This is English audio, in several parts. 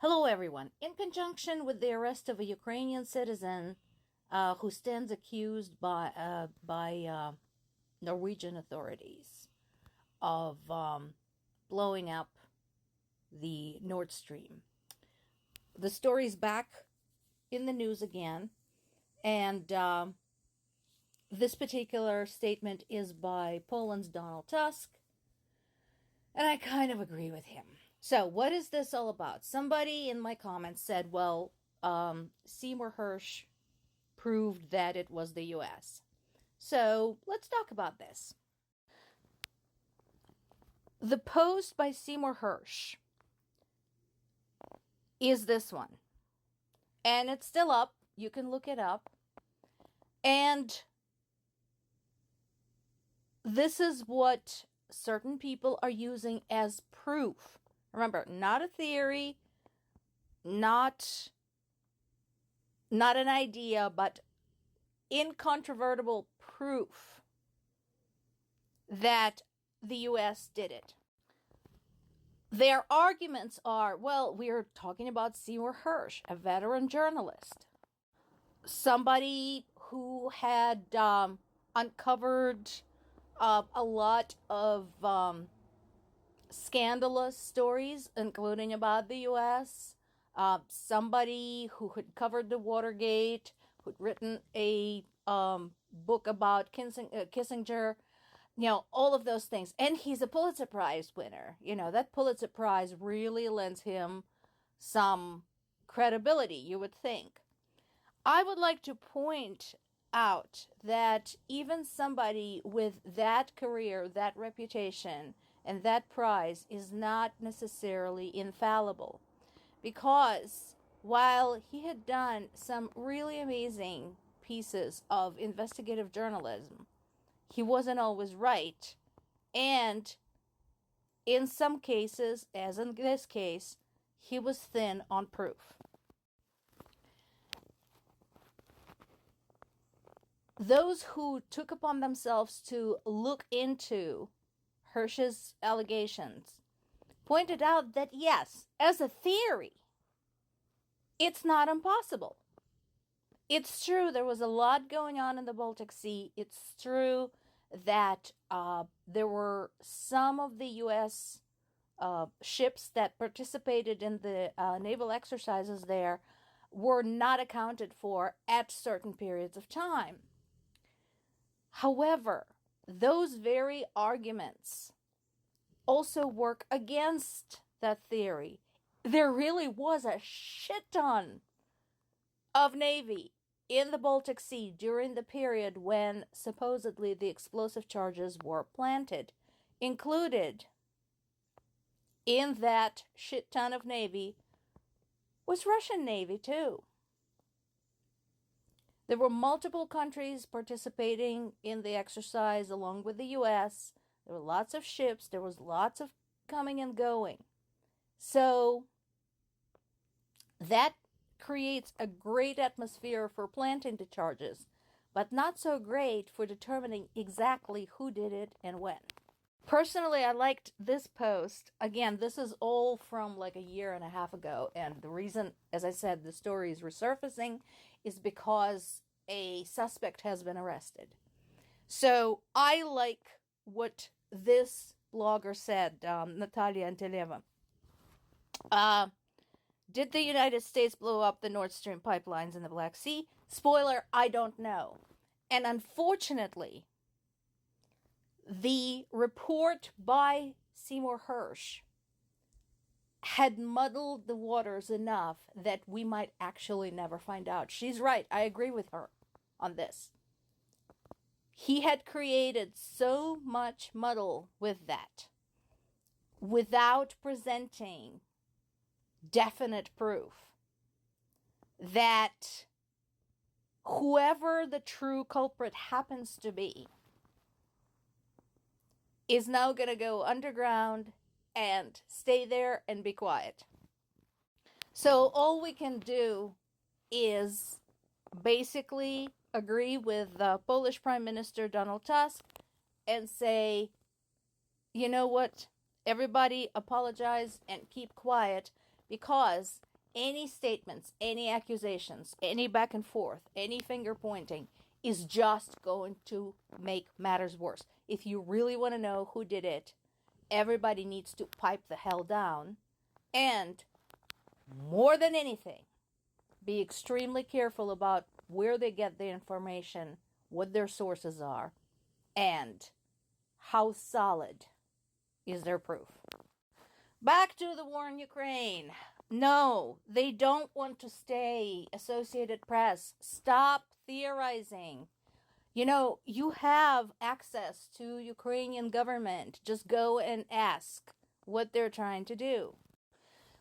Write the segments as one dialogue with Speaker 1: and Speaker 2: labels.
Speaker 1: Hello, everyone. In conjunction with the arrest of a Ukrainian citizen who stands accused by Norwegian authorities of blowing up the Nordstream, the story's back in the news again, and this particular statement is by Poland's Donald Tusk, and I kind of agree with him. So, what is this all about? Somebody in my comments said, well, Seymour Hersh proved that it was the US. So, let's talk about this. The post by Seymour Hersh is this one. And it's still up. You can look it up. And this is what certain people are using as proof. Remember, not a theory, not an idea, but incontrovertible proof that the US did it. Their arguments are, well, we're talking about Seymour Hersh, a veteran journalist, somebody who had uncovered a lot of scandalous stories, including about the US, somebody who had covered the Watergate, who'd written a book about Kissinger, all of those things. And he's a Pulitzer Prize winner. That Pulitzer Prize really lends him some credibility, you would think. I would like to point out that even somebody with that career, that reputation, and that prize is not necessarily infallible. Because while he had done some really amazing pieces of investigative journalism, he wasn't always right. And in some cases, as in this case, he was thin on proof. Those who took upon themselves to look into Hersh's allegations pointed out that, yes, as a theory, it's not impossible. It's true there was a lot going on in the Baltic Sea. It's true that there were some of the U.S. Ships that participated in the naval exercises there were not accounted for at certain periods of time. However, those very arguments also work against that theory. There really was a shit ton of Navy in the Baltic Sea during the period when supposedly the explosive charges were planted. Included in that shit ton of Navy was Russian Navy too. There were multiple countries participating in the exercise along with the US. There were lots of ships. There was lots of coming and going. So that creates a great atmosphere for planting the charges, but not so great for determining exactly who did it and when. Personally, I liked this post. Again, this is all from like a year and a half ago, and the reason, as I said, the story is resurfacing is because a suspect has been arrested. So I like what this blogger said, Natalia Anteleva. Did the United States blow up the Nord Stream pipelines in the Black Sea? Spoiler, I don't know. And unfortunately, the report by Seymour Hersh had muddled the waters enough that we might actually never find out. She's right. I agree with her on this. He had created so much muddle with that without presenting definite proof that whoever the true culprit happens to be is now going to go underground and stay there and be quiet. So all we can do is basically agree with the Polish Prime Minister Donald Tusk and say, you know what, everybody apologize and keep quiet, because any statements, any accusations, any back and forth, any finger pointing is just going to make matters worse. If you really want to know who did it, everybody needs to pipe the hell down. And more than anything, be extremely careful about where they get the information, what their sources are, and how solid is their proof. Back to the war in Ukraine. No, they don't want to stay. Associated Press, stop theorizing. You know, you have access to Ukrainian government. Just go and ask what they're trying to do.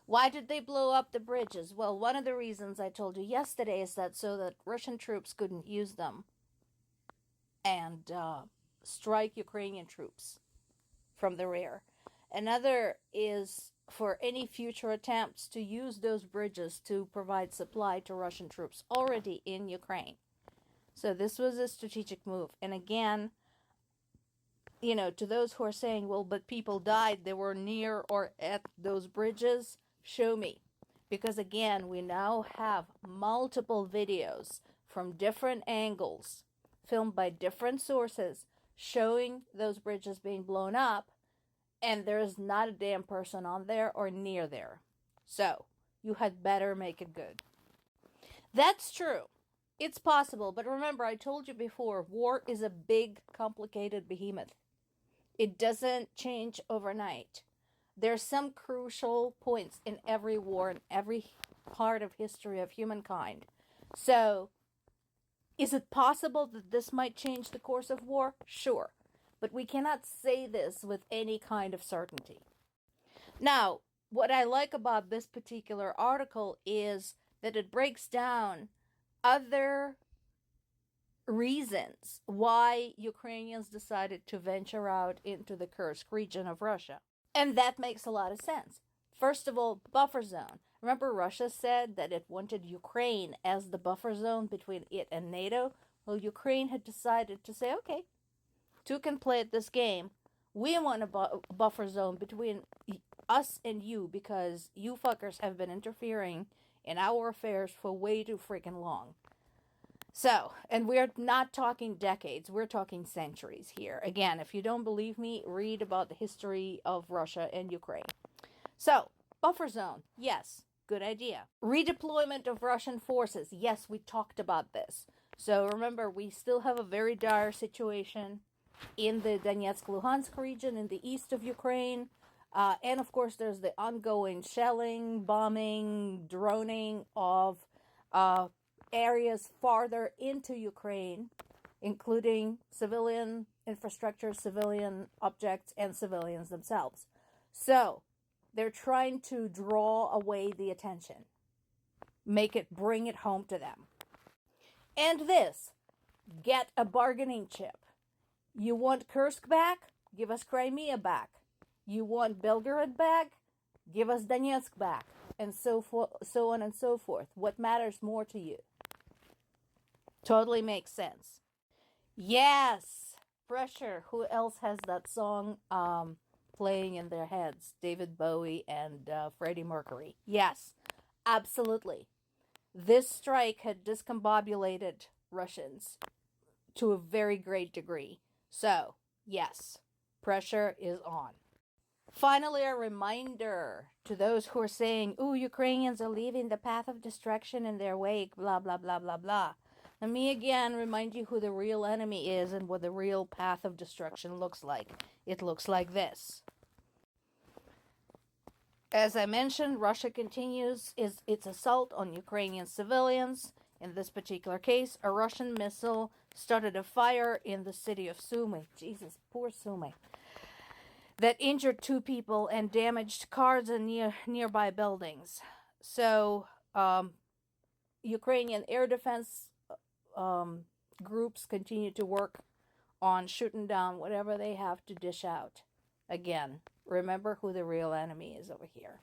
Speaker 1: Why did they blow up the bridges? Well, one of the reasons I told you yesterday is that so that Russian troops couldn't use them and strike Ukrainian troops from the rear. Another is for any future attempts to use those bridges to provide supply to Russian troops already in Ukraine. So this was a strategic move. And again, you know, to those who are saying, well, but people died, they were near or at those bridges, show me. Because again, we now have multiple videos from different angles, filmed by different sources, showing those bridges being blown up, and there's not a damn person on there or near there. So, you had better make it good. That's true. It's possible, but remember, I told you before, war is a big, complicated behemoth. It doesn't change overnight. There's some crucial points in every war, in every part of history of humankind. So, is it possible that this might change the course of war? Sure. But we cannot say this with any kind of certainty. Now, what I like about this particular article is that it breaks down other reasons why Ukrainians decided to venture out into the Kursk region of Russia. And that makes a lot of sense. First of all, buffer zone. Remember, Russia said that it wanted Ukraine as the buffer zone between it and NATO? Well, Ukraine had decided to say, okay, two can play at this game. We want a buffer zone between us and you because you fuckers have been interfering in our affairs for way too freaking long. So, and we're not talking decades, we're talking centuries here. Again, if you don't believe me, read about the history of Russia and Ukraine. So, buffer zone, yes, good idea. Redeployment of Russian forces, yes, we talked about this. So remember, we still have a very dire situation in the Donetsk-Luhansk region in the east of Ukraine. And of course, there's the ongoing shelling, bombing, droning of areas farther into Ukraine, including civilian infrastructure, civilian objects, and civilians themselves. So, they're trying to draw away the attention, bring it home to them. And this, get a bargaining chip. You want Kursk back? Give us Crimea back. You want Belgorod back? Give us Donetsk back. And so on and so forth. What matters more to you? Totally makes sense. Yes, pressure. Who else has that song playing in their heads? David Bowie and Freddie Mercury. Yes, absolutely. This strike had discombobulated Russians to a very great degree. So, yes, pressure is on. Finally, a reminder to those who are saying, ooh, Ukrainians are leaving the path of destruction in their wake, blah, blah, blah, blah, blah. Let me again remind you who the real enemy is and what the real path of destruction looks like. It looks like this. As I mentioned, Russia continues its assault on Ukrainian civilians. In this particular case, a Russian missile started a fire in the city of Sumy. Jesus, poor Sumy. That injured 2 people and damaged cars and nearby buildings. So, Ukrainian air defense groups continue to work on shooting down whatever they have to dish out. Again, remember who the real enemy is over here.